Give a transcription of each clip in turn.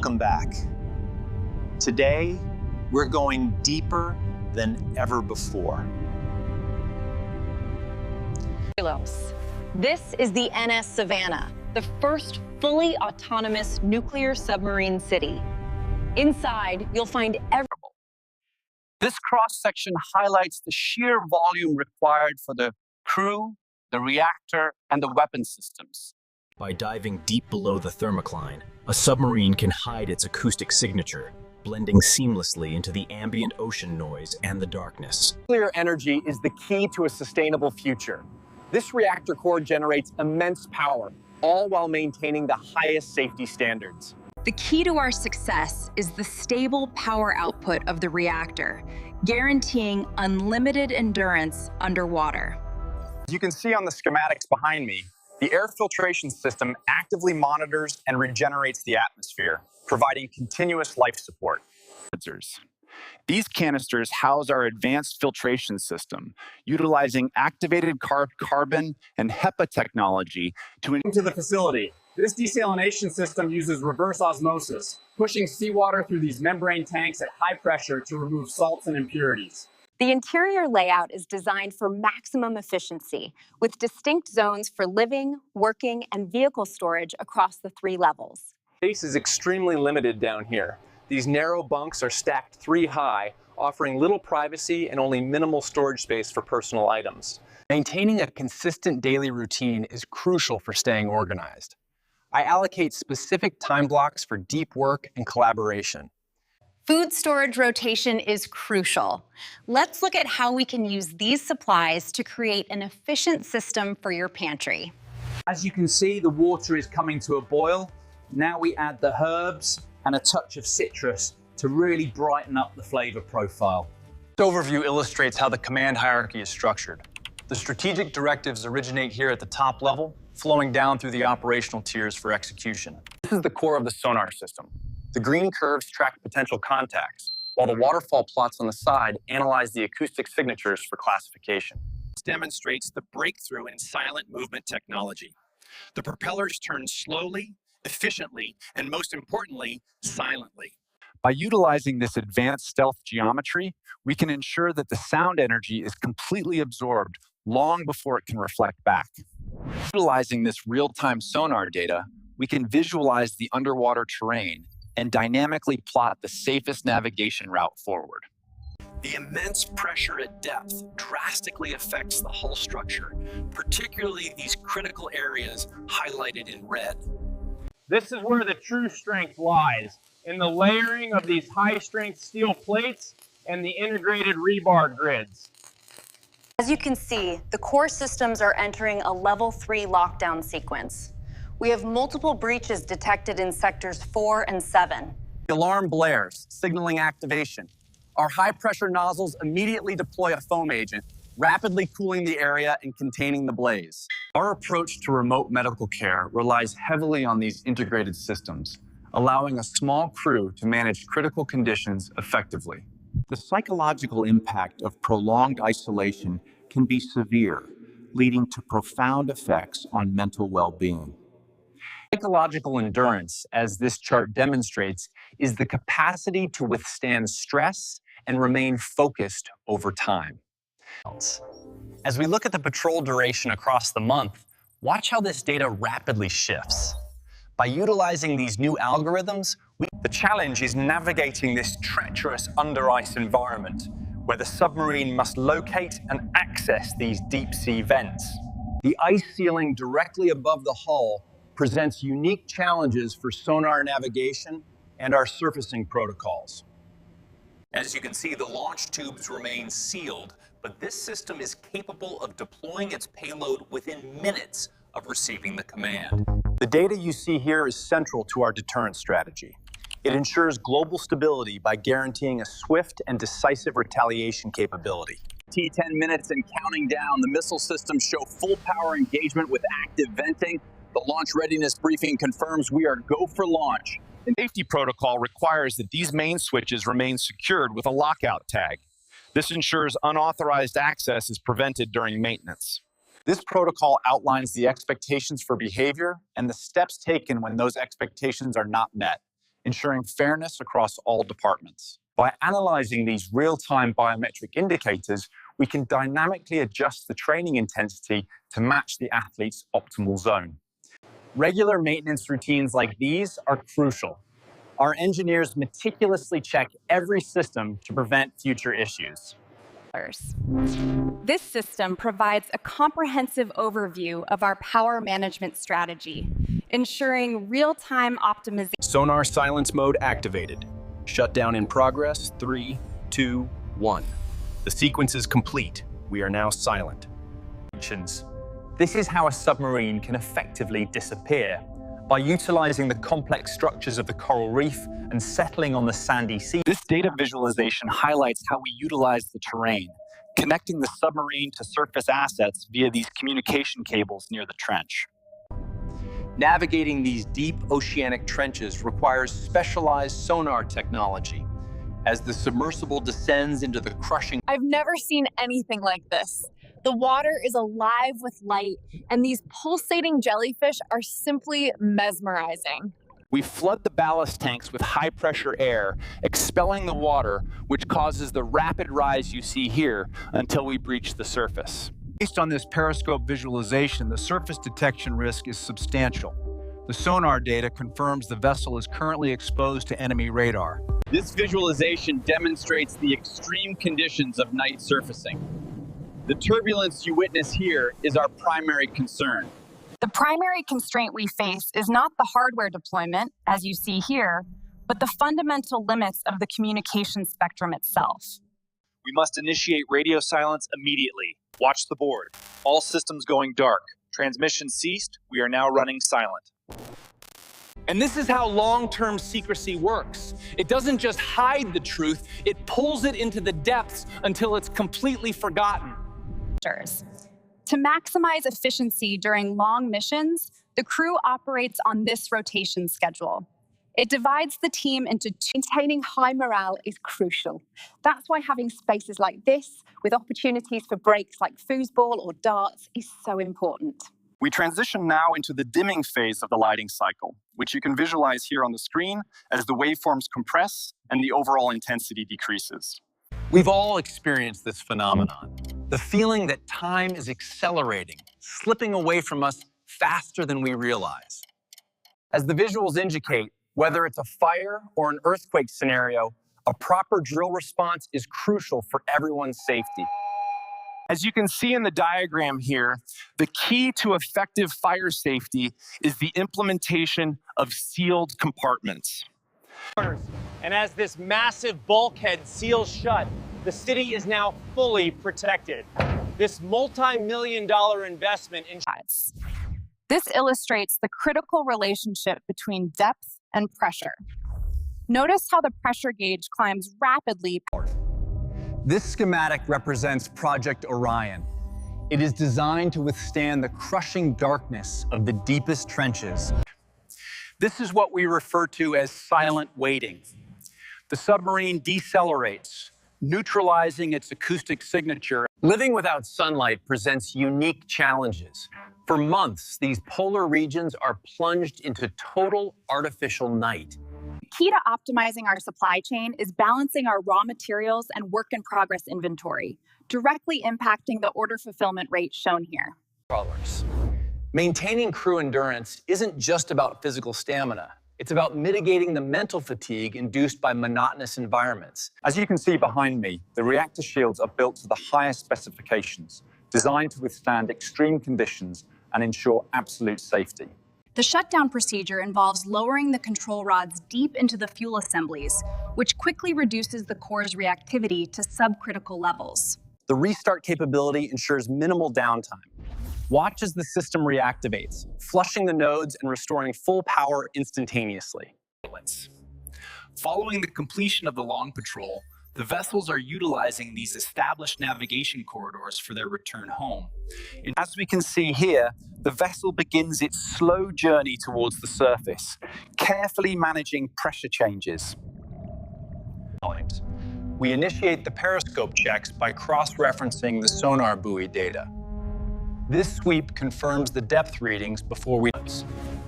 Welcome back. Today, we're going deeper than ever before. This is the NS Savannah, the first fully autonomous nuclear submarine city. Inside, you'll find This cross-section highlights the sheer volume required for the crew, the reactor, and the weapon systems. By diving deep below the thermocline, a submarine can hide its acoustic signature, blending seamlessly into the ambient ocean noise and the darkness. Nuclear energy is the key to a sustainable future. This reactor core generates immense power, all while maintaining the highest safety standards. The key to our success is the stable power output of the reactor, guaranteeing unlimited endurance underwater. As you can see on the schematics behind me, the air filtration system actively monitors and regenerates the atmosphere, providing continuous life support. These canisters house our advanced filtration system, utilizing activated carbon and HEPA technology to the facility. This desalination system uses reverse osmosis, pushing seawater through these membrane tanks at high pressure to remove salts and impurities. The interior layout is designed for maximum efficiency, with distinct zones for living, working, and vehicle storage across the 3 levels. Space is extremely limited down here. These narrow bunks are stacked 3 high, offering little privacy and only minimal storage space for personal items. Maintaining a consistent daily routine is crucial for staying organized. I allocate specific time blocks for deep work and collaboration. Food storage rotation is crucial. Let's look at how we can use these supplies to create an efficient system for your pantry. As you can see, the water is coming to a boil. Now we add the herbs and a touch of citrus to really brighten up the flavor profile. This overview illustrates how the command hierarchy is structured. The strategic directives originate here at the top level, flowing down through the operational tiers for execution. This is the core of the sonar system. The green curves track potential contacts, while the waterfall plots on the side analyze the acoustic signatures for classification. This demonstrates the breakthrough in silent movement technology. The propellers turn slowly, efficiently, and most importantly, silently. By utilizing this advanced stealth geometry, we can ensure that the sound energy is completely absorbed long before it can reflect back. Utilizing this real-time sonar data, we can visualize the underwater terrain and dynamically plot the safest navigation route forward. The immense pressure at depth drastically affects the hull structure, particularly these critical areas highlighted in red. This is where the true strength lies, in the layering of these high-strength steel plates and the integrated rebar grids. As you can see, the core systems are entering a level 3 lockdown sequence. We have multiple breaches detected in sectors 4 and 7. The alarm blares, signaling activation. Our high-pressure nozzles immediately deploy a foam agent, rapidly cooling the area and containing the blaze. Our approach to remote medical care relies heavily on these integrated systems, allowing a small crew to manage critical conditions effectively. The psychological impact of prolonged isolation can be severe, leading to profound effects on mental well-being. Psychological endurance, as this chart demonstrates, is the capacity to withstand stress and remain focused over time. As we look at the patrol duration across the month, watch how this data rapidly shifts. By utilizing these new algorithms, the challenge is navigating this treacherous under-ice environment, where the submarine must locate and access these deep-sea vents. The ice ceiling directly above the hull presents unique challenges for sonar navigation and our surfacing protocols. As you can see, the launch tubes remain sealed, but this system is capable of deploying its payload within minutes of receiving the command. The data you see here is central to our deterrence strategy. It ensures global stability by guaranteeing a swift and decisive retaliation capability. 10 minutes and counting down, the missile systems show full power engagement with active venting. The launch readiness briefing confirms we are go for launch. The safety protocol requires that these main switches remain secured with a lockout tag. This ensures unauthorized access is prevented during maintenance. This protocol outlines the expectations for behavior and the steps taken when those expectations are not met, ensuring fairness across all departments. By analyzing these real-time biometric indicators, we can dynamically adjust the training intensity to match the athlete's optimal zone. Regular maintenance routines like these are crucial. Our engineers meticulously check every system to prevent future issues. This system provides a comprehensive overview of our power management strategy, ensuring real-time optimization. Sonar silence mode activated. Shutdown in progress, 3, 2, 1. The sequence is complete. We are now silent. This is how a submarine can effectively disappear. By utilizing the complex structures of the coral reef and settling on the sandy sea. This data visualization highlights how we utilize the terrain, connecting the submarine to surface assets via these communication cables near the trench. Navigating these deep oceanic trenches requires specialized sonar technology. As the submersible descends into the crushing... I've never seen anything like this. The water is alive with light, and these pulsating jellyfish are simply mesmerizing. We flood the ballast tanks with high-pressure air, expelling the water, which causes the rapid rise you see here until we breach the surface. Based on this periscope visualization, the surface detection risk is substantial. The sonar data confirms the vessel is currently exposed to enemy radar. This visualization demonstrates the extreme conditions of night surfacing. The turbulence you witness here is our primary concern. The primary constraint we face is not the hardware deployment, as you see here, but the fundamental limits of the communication spectrum itself. We must initiate radio silence immediately. Watch the board. All systems going dark. Transmission ceased. We are now running silent. And this is how long-term secrecy works. It doesn't just hide the truth, it pulls it into the depths until it's completely forgotten. To maximize efficiency during long missions, the crew operates on this rotation schedule. It divides the team into two. Maintaining high morale is crucial. That's why having spaces like this, with opportunities for breaks like foosball or darts, is so important. We transition now into the dimming phase of the lighting cycle, which you can visualize here on the screen as the waveforms compress and the overall intensity decreases. We've all experienced this phenomenon. The feeling that time is accelerating, slipping away from us faster than we realize. As the visuals indicate, whether it's a fire or an earthquake scenario, a proper drill response is crucial for everyone's safety. As you can see in the diagram here, the key to effective fire safety is the implementation of sealed compartments. And as this massive bulkhead seals shut, the city is now fully protected. This multi-million-dollar investment in... This illustrates the critical relationship between depth and pressure. Notice how the pressure gauge climbs rapidly. This schematic represents Project Orion. It is designed to withstand the crushing darkness of the deepest trenches. This is what we refer to as silent waiting. The submarine decelerates, neutralizing its acoustic signature. Living without sunlight presents unique challenges. For months, these polar regions are plunged into total artificial night. Key to optimizing our supply chain is balancing our raw materials and work-in-progress inventory, directly impacting the order fulfillment rate shown here. Maintaining crew endurance isn't just about physical stamina. It's about mitigating the mental fatigue induced by monotonous environments. As you can see behind me, the reactor shields are built to the highest specifications, designed to withstand extreme conditions and ensure absolute safety. The shutdown procedure involves lowering the control rods deep into the fuel assemblies, which quickly reduces the core's reactivity to subcritical levels. The restart capability ensures minimal downtime. Watch as the system reactivates, flushing the nodes and restoring full power instantaneously. Following the completion of the long patrol, the vessels are utilizing these established navigation corridors for their return home. And as we can see here, the vessel begins its slow journey towards the surface, carefully managing pressure changes. We initiate the periscope checks by cross-referencing the sonar buoy data. This sweep confirms the depth readings before we...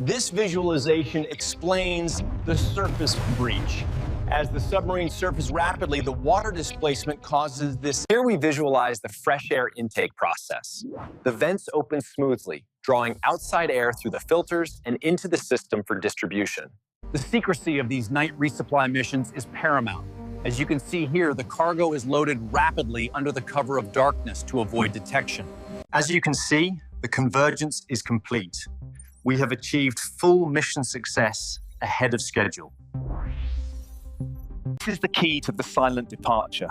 This visualization explains the surface breach. As the submarine surfaces rapidly, the water displacement causes this. Here we visualize the fresh air intake process. The vents open smoothly, drawing outside air through the filters and into the system for distribution. The secrecy of these night resupply missions is paramount. As you can see here, the cargo is loaded rapidly under the cover of darkness to avoid detection. As you can see, the convergence is complete. We have achieved full mission success ahead of schedule. This is the key to the silent departure.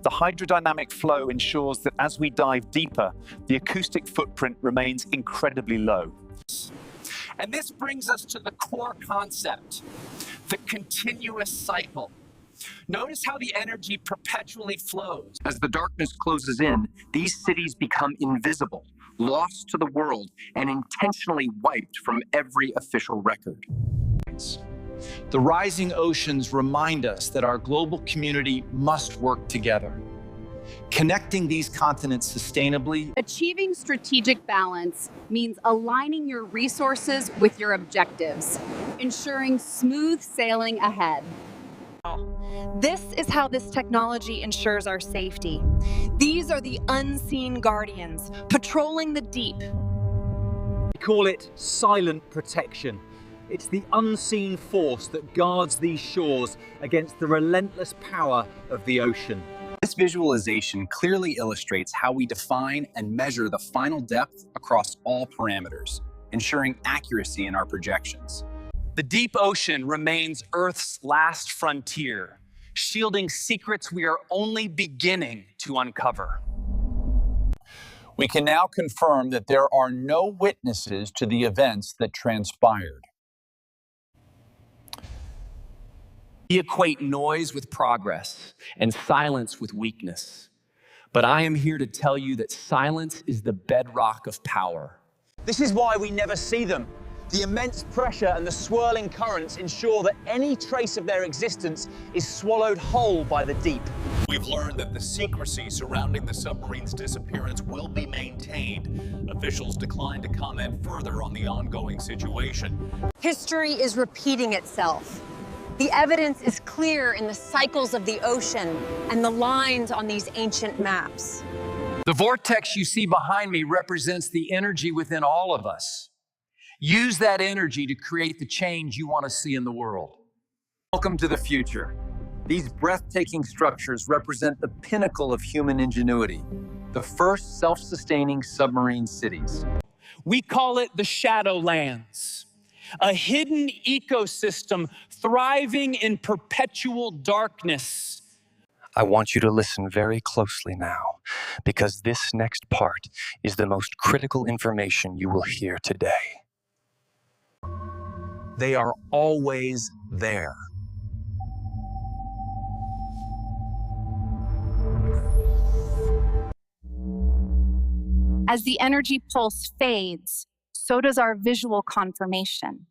The hydrodynamic flow ensures that as we dive deeper, the acoustic footprint remains incredibly low. And this brings us to the core concept, the continuous cycle. Notice how the energy perpetually flows. As the darkness closes in, these cities become invisible, lost to the world, and intentionally wiped from every official record. The rising oceans remind us that our global community must work together. Connecting these continents sustainably. Achieving strategic balance means aligning your resources with your objectives, ensuring smooth sailing ahead. This is how this technology ensures our safety. These are the unseen guardians, patrolling the deep. We call it silent protection. It's the unseen force that guards these shores against the relentless power of the ocean. This visualization clearly illustrates how we define and measure the final depth across all parameters, ensuring accuracy in our projections. The deep ocean remains Earth's last frontier, shielding secrets we are only beginning to uncover. We can now confirm that there are no witnesses to the events that transpired. We equate noise with progress and silence with weakness. But I am here to tell you that silence is the bedrock of power. This is why we never see them. The immense pressure and the swirling currents ensure that any trace of their existence is swallowed whole by the deep. We've learned that the secrecy surrounding the submarine's disappearance will be maintained. Officials decline to comment further on the ongoing situation. History is repeating itself. The evidence is clear in the cycles of the ocean and the lines on these ancient maps. The vortex you see behind me represents the energy within all of us. Use that energy to create the change you want to see in the world. Welcome to the future. These breathtaking structures represent the pinnacle of human ingenuity, the first self-sustaining submarine cities. We call it the Shadowlands, a hidden ecosystem thriving in perpetual darkness. I want you to listen very closely now, because this next part is the most critical information you will hear today. They are always there. As the energy pulse fades, so does our visual confirmation.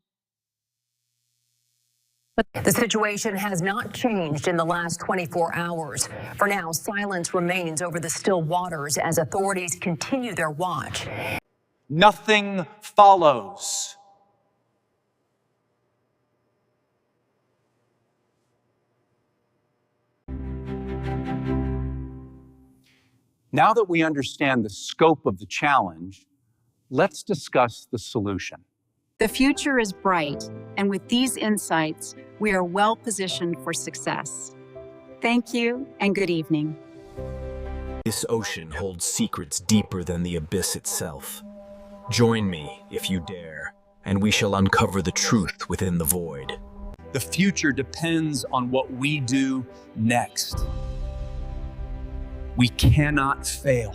But the situation has not changed in the last 24 hours. For now, silence remains over the still waters as authorities continue their watch. Nothing follows. Now that we understand the scope of the challenge, let's discuss the solution. The future is bright, and with these insights, we are well positioned for success. Thank you, and good evening. This ocean holds secrets deeper than the abyss itself. Join me, if you dare, and we shall uncover the truth within the void. The future depends on what we do next. We cannot fail.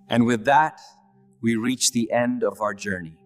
And with that, we reach the end of our journey.